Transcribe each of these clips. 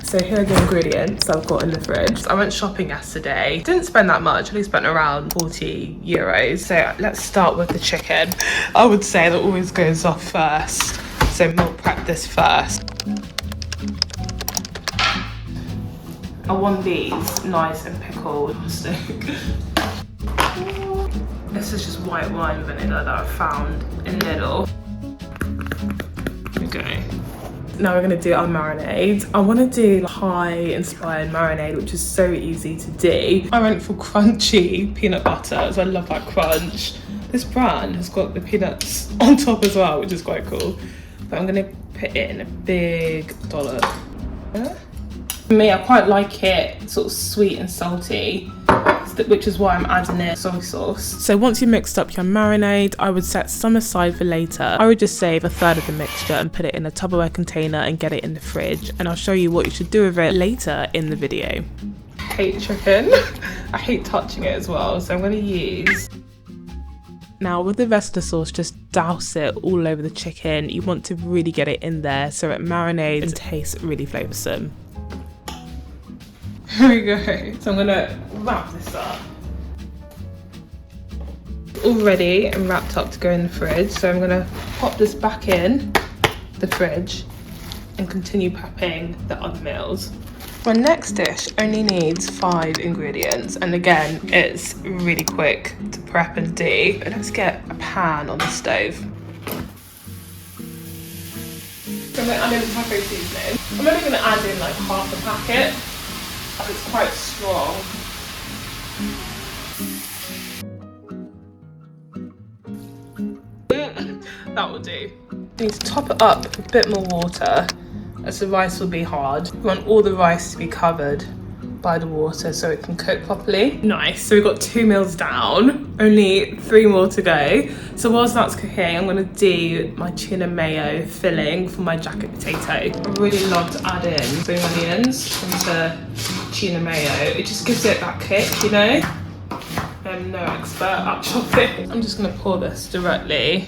So here are the ingredients I've got in the fridge. I went shopping yesterday. Didn't spend that much, I only spent around 40 euros. So let's start with the chicken. I would say that always goes off first. So meal prep this first. I want these nice and pickled. This is just white wine vinegar that I found in Lidl. Okay. Now we're gonna do our marinade. I wanna do Thai inspired marinade, which is so easy to do. I went for crunchy peanut butter, as I love that crunch. This brand has got the peanuts on top as well, which is quite cool. But I'm gonna put it in a big dollop. For me, I quite like it sort of sweet and salty, which is why I'm adding in soy sauce. So once you mixed up your marinade, I would set some aside for later. I would just save a third of the mixture and put it in a Tupperware container and get it in the fridge. And I'll show you what you should do with it later in the video. I hate chicken. I hate touching it as well. So I'm gonna use... Now with the rest of the sauce, just douse it all over the chicken. You want to really get it in there so it marinates and tastes really flavoursome. Here we go. So I'm gonna wrap this up. All ready and wrapped up to go in the fridge. So I'm gonna pop this back in the fridge and continue prepping the other meals. My next dish only needs 5 ingredients, and again, it's really quick to prep and do. But let's get a pan on the stove. So I'm gonna add in the taco seasoning. I'm only gonna add in like half a packet. It's quite strong. That will do. You need to top it up with a bit more water, as the rice will be hard. You want all the rice to be covered by the water so it can cook properly. Nice, so we've got 2 meals down, only 3 more to go. So whilst that's cooking, I'm gonna do my tuna mayo filling for my jacket potato. I really love to add in spring onions into tuna mayo. It just gives it that kick, you know? I'm no expert at chopping. I'm just gonna pour this directly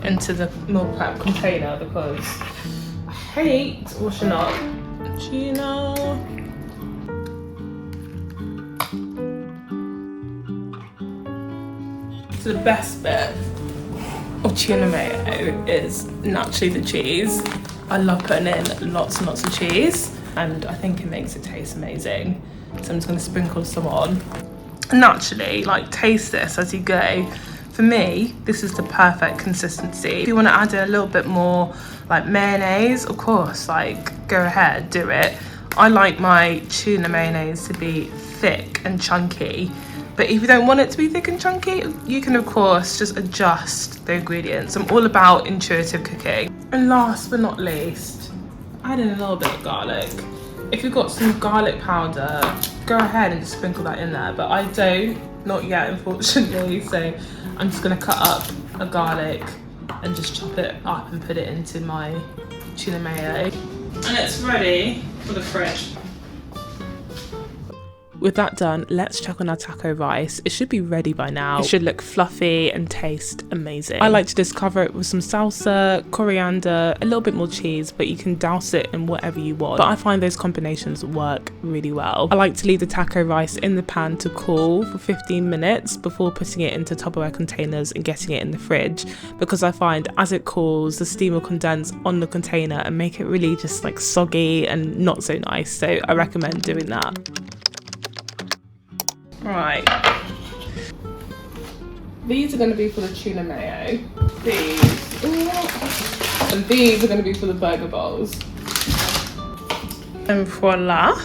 into the meal prep container because I hate washing up tuna. So the best bit of tuna mayo is naturally the cheese. I love putting in lots and lots of cheese, and I think it makes it taste amazing. So I'm just gonna sprinkle some on. Naturally, like, taste this as you go. For me, this is the perfect consistency. If you wanna add in a little bit more like mayonnaise, of course, like, go ahead, do it. I like my tuna mayonnaise to be thick and chunky. But if you don't want it to be thick and chunky, you can of course just adjust the ingredients. I'm all about intuitive cooking. And last but not least, add in a little bit of garlic. If you've got some garlic powder, go ahead and just sprinkle that in there. But I don't, not yet unfortunately, so I'm just gonna cut up a garlic and just chop it up and put it into my tuna mayo. And it's ready for the fridge. With that done, let's check on our taco rice. It should be ready by now. It should look fluffy and taste amazing. I like to just cover it with some salsa, coriander, a little bit more cheese, but you can douse it in whatever you want. But I find those combinations work really well. I like to leave the taco rice in the pan to cool for 15 minutes before putting it into Tupperware containers and getting it in the fridge, because I find as it cools, the steam will condense on the container and make it really just like soggy and not so nice. So I recommend doing that. Right, these are going to be for the tuna mayo, these, and these are going to be for the burger bowls. And voila,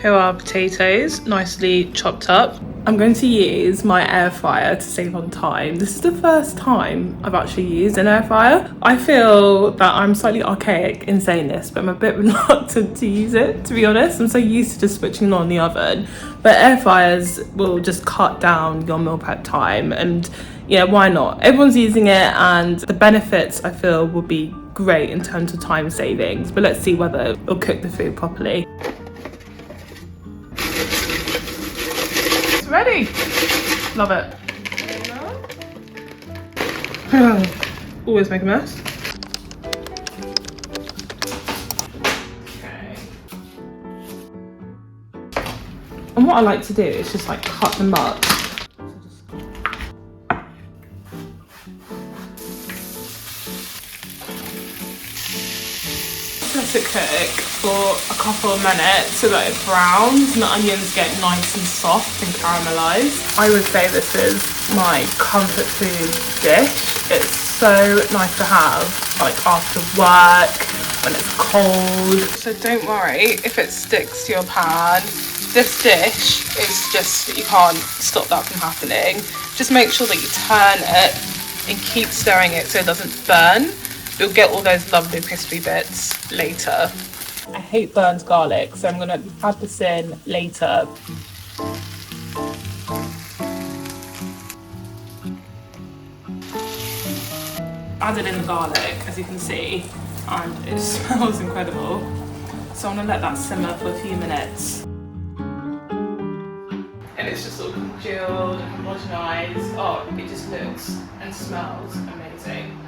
here are our potatoes, nicely chopped up. I'm going to use my air fryer to save on time. This is the first time I've actually used an air fryer. I feel that I'm slightly archaic in saying this, but I'm a bit reluctant to use it, to be honest. I'm so used to just switching on the oven. But air fryers will just cut down your meal prep time, and yeah, why not? Everyone's using it, and the benefits I feel will be great in terms of time savings. But let's see whether it'll cook the food properly. Ready. Love it. Always make a mess. Okay. And what I like to do is just like cut them up. Let it cook for a couple of minutes so that it browns and the onions get nice and soft and caramelized. I would say this is my comfort food dish. It's so nice to have like after work when it's cold. So don't worry if it sticks to your pan. This dish is just, you can't stop that from happening. Just make sure that you turn it and keep stirring it so it doesn't burn. You'll get all those lovely crispy bits later. I hate burnt garlic, so I'm gonna add this in later. Added in the garlic, as you can see, and it smells incredible. So I'm gonna let that simmer for a few minutes. And it's just all congealed and homogenized. Oh, it just looks and smells amazing.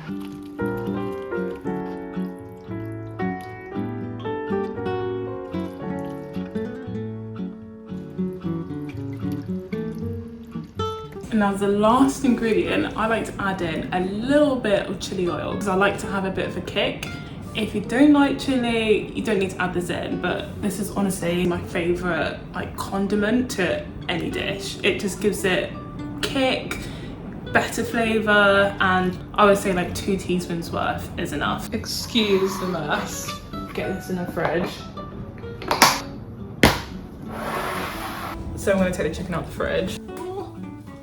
Now the last ingredient, I like to add in a little bit of chili oil because I like to have a bit of a kick. If you don't like chili, you don't need to add this in, but this is honestly my favorite like condiment to any dish. It just gives it kick, better flavor, and I would say like 2 teaspoons worth is enough. Excuse the mess. Get this in the fridge. So I'm gonna take the chicken out the fridge.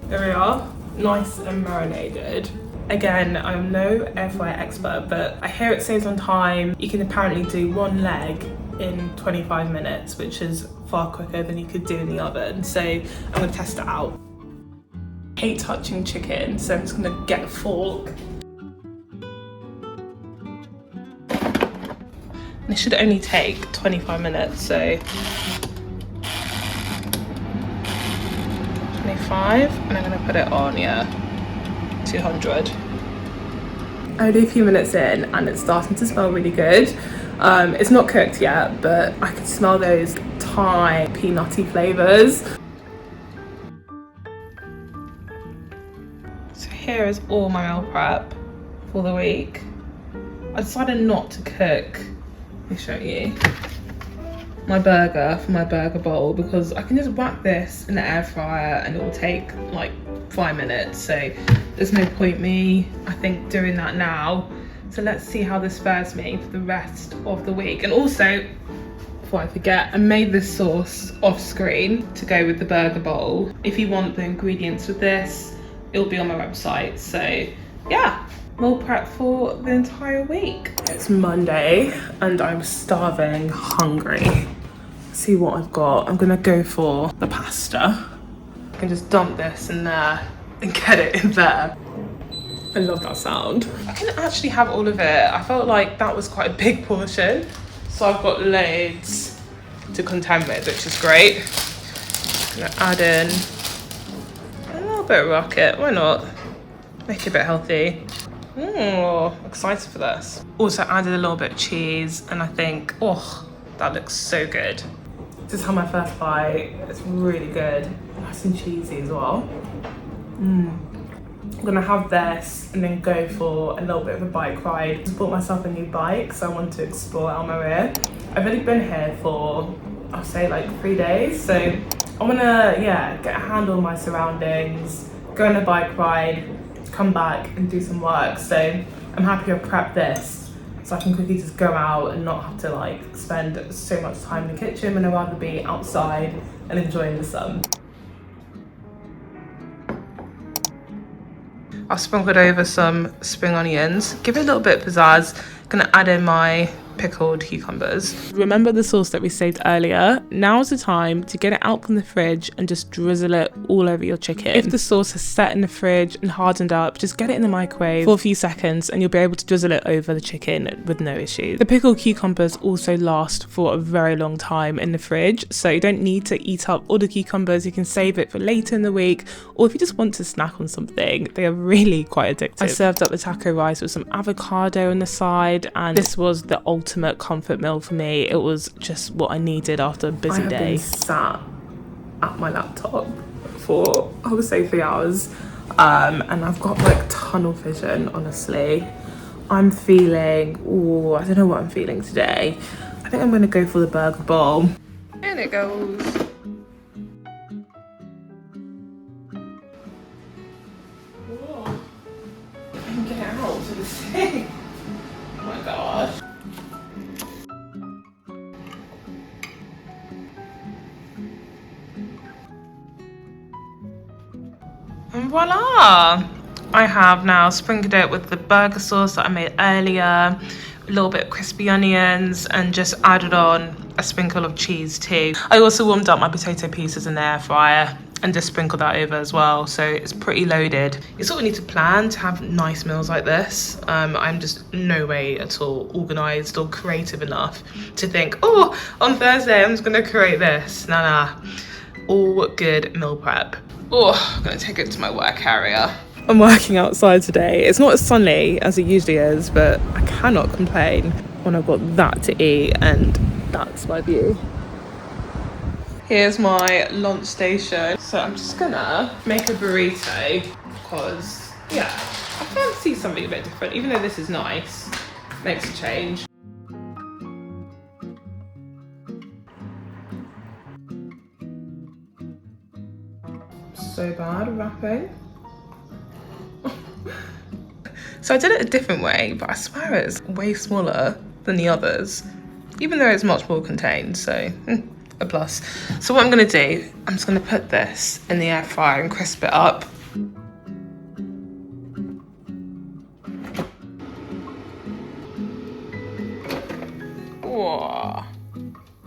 There we are, nice and marinated. Again, I'm no air fryer expert, but I hear it saves on time. You can apparently do 1 leg in 25 minutes, which is far quicker than you could do in the oven. So I'm gonna test it out. I hate touching chicken, so I'm just gonna get a fork. And it should only take 25 minutes, so 25, and I'm gonna put it on, 200. Only a few minutes in and it's starting to smell really good. It's not cooked yet, but I can smell those Thai peanutty flavors. So here is all my meal prep for the week. I decided not to cook. Let me show you. My burger for my burger bowl because I can just whack this in the air fryer and it will take like 5 minutes, so there's no point me I think doing that now. So let's see how this fares me for the rest of the week. And also, before I forget, I made this sauce off screen to go with the burger bowl. If you want the ingredients with this, it'll be on my website. So yeah, meal prep for the entire week. It's Monday and I'm starving, hungry. See what I've got. I'm gonna go for the pasta. I can just dump this in there and get it in there. I love that sound. I can actually have all of it. I felt like that was quite a big portion. So I've got loads to contend with, which is great. I'm gonna add in a little bit of rocket, why not? Make it a bit healthy. Oh, excited for this. Also added a little bit of cheese and I think, oh, that looks so good. This is how my first bite. It's really good. Nice and cheesy as well. I'm gonna have this and then go for a little bit of a bike ride. I bought myself a new bike, so I want to explore Almeria. I've only been here for, I'll say like 3 days, so I wanna, get a handle on my surroundings, go on a bike ride, come back and do some work. So I'm happy I prepped this so I can quickly just go out and not have to like spend so much time in the kitchen when I'd rather be outside and enjoying the sun. I've sprinkled over some spring onions, give it a little bit of pizzazz. Gonna add in my pickled cucumbers. Remember the sauce that we saved earlier? Now's the time to get it out from the fridge and just drizzle it all over your chicken. If the sauce has set in the fridge and hardened up, just get it in the microwave for a few seconds and you'll be able to drizzle it over the chicken with no issues. The pickled cucumbers also last for a very long time in the fridge, so you don't need to eat up all the cucumbers. You can save it for later in the week, or if you just want to snack on something, they are really quite addictive. I served up the taco rice with some avocado on the side, and this was the ultimate comfort meal for me. It was just what I needed after a busy day. I have been sat at my laptop for, I would say, 3 hours. And I've got like tunnel vision, honestly. I'm feeling, oh, I don't know what I'm feeling today. I think I'm gonna go for the burger bowl. And it goes. Whoa. I can get out to the thing. Oh my gosh. And voila! I have now sprinkled it with the burger sauce that I made earlier, a little bit of crispy onions, and just added on a sprinkle of cheese too. I also warmed up my potato pieces in the air fryer and just sprinkled that over as well, so it's pretty loaded. You sort of need to plan to have nice meals like this. I'm just no way at all organised or creative enough to think, oh, on Thursday I'm just gonna create this. Nah, all good meal prep. Oh, I'm gonna take it to my work area. I'm working outside today. It's not as sunny as it usually is, but I cannot complain when I've got that to eat, and that's my view. Here's my lunch station. So I'm just gonna make a burrito because, yeah, I fancy something a bit different, even though this is nice. Makes a change. So bad wrapping. So I did it a different way, but I swear it's way smaller than the others, even though it's much more contained, so a plus. So what I'm gonna do, I'm just gonna put this in the air fryer and crisp it up. Whoa,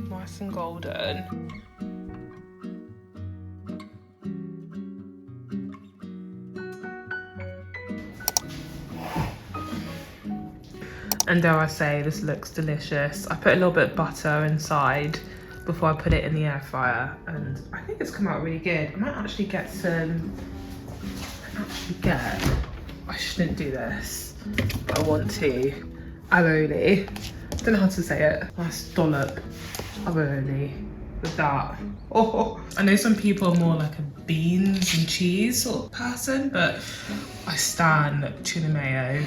nice and golden. And dare I say, this looks delicious. I put a little bit of butter inside before I put it in the air fryer, and I think it's come out really good. I might actually get some, I shouldn't do this, but I want to, aioli. Don't know how to say it. Nice dollop of aioli with that. Oh, I know some people are more like a beans and cheese sort of person, but I stan tuna mayo.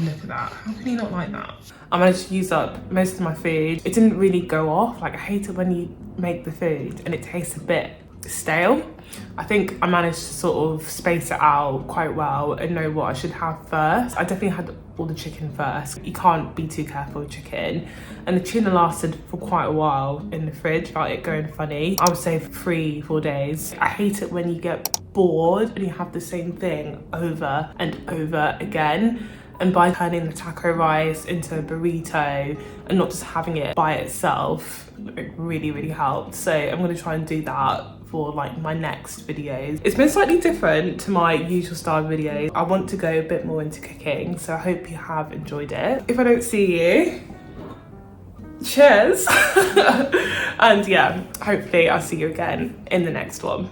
Look at that. How can you not like that? I managed to use up most of my food. It didn't really go off. Like, I hate it when you make the food and it tastes a bit stale. I think I managed to sort of space it out quite well and know what I should have first. I definitely had all the chicken first. You can't be too careful with chicken. And the tuna lasted for quite a while in the fridge without it going funny. I would say 3-4 days. I hate it when you get bored and you have the same thing over and over again. And by turning the taco rice into a burrito and not just having it by itself, it really, really helped. So I'm gonna try and do that for like my next videos. It's been slightly different to my usual style videos. I want to go a bit more into cooking, so I hope you have enjoyed it. If I don't see you, cheers. And yeah, hopefully I'll see you again in the next one.